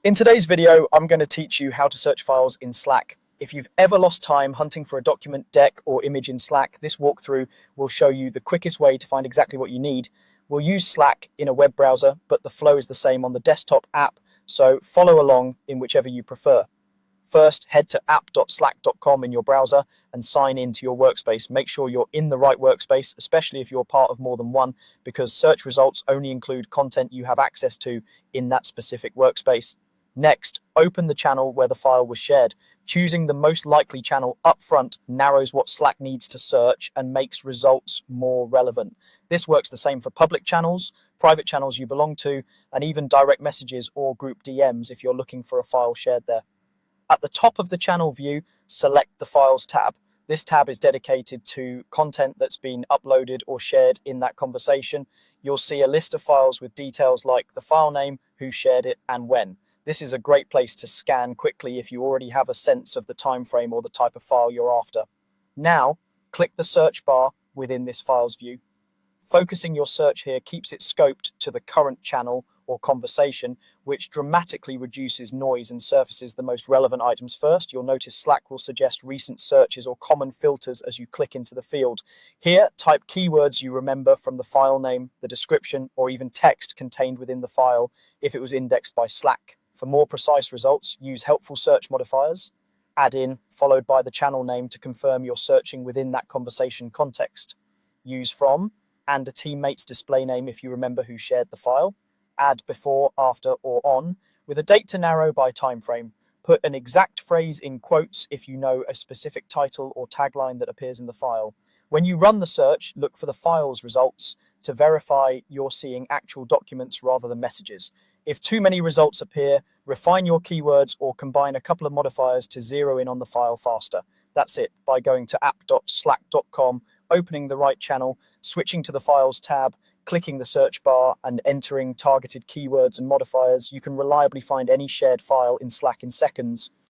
In today's video, I'm going to teach you how to search files in Slack. If you've ever lost time hunting for a document, deck, or image in Slack, this walkthrough will show you the quickest way to find exactly what you need. We'll use Slack in a web browser, but the flow is the same on the desktop app, so follow along in whichever you prefer. First, head to app.slack.com in your browser and sign in to your workspace. Make sure you're in the right workspace, especially if you're part of more than one, because search results only include content you have access to in that specific workspace. Next, open the channel where the file was shared. Choosing the most likely channel up front narrows what Slack needs to search and makes results more relevant. This works the same for public channels, private channels you belong to, and even direct messages or group DMs if you're looking for a file shared there. At the top of the channel view, select the Files tab. This tab is dedicated to content that's been uploaded or shared in that conversation. You'll see a list of files with details like the file name, who shared it, and when. This is a great place to scan quickly if you already have a sense of the time frame or the type of file you're after. Now, click the search bar within this Files view. Focusing your search here keeps it scoped to the current channel or conversation, which dramatically reduces noise and surfaces the most relevant items first. You'll notice Slack will suggest recent searches or common filters as you click into the field. Here, type keywords you remember from the file name, the description, or even text contained within the file if it was indexed by Slack. For more precise results, use helpful search modifiers. Add in, followed by the channel name to confirm you're searching within that conversation context. Use from and a teammate's display name if you remember who shared the file. Add before, after, or on, with a date to narrow by time frame. Put an exact phrase in quotes if you know a specific title or tagline that appears in the file. When you run the search, look for the file's results to verify you're seeing actual documents rather than messages. If too many results appear, refine your keywords or combine a couple of modifiers to zero in on the file faster. That's it. By going to app.slack.com, opening the right channel, switching to the Files tab, clicking the search bar, and entering targeted keywords and modifiers, you can reliably find any shared file in Slack in seconds.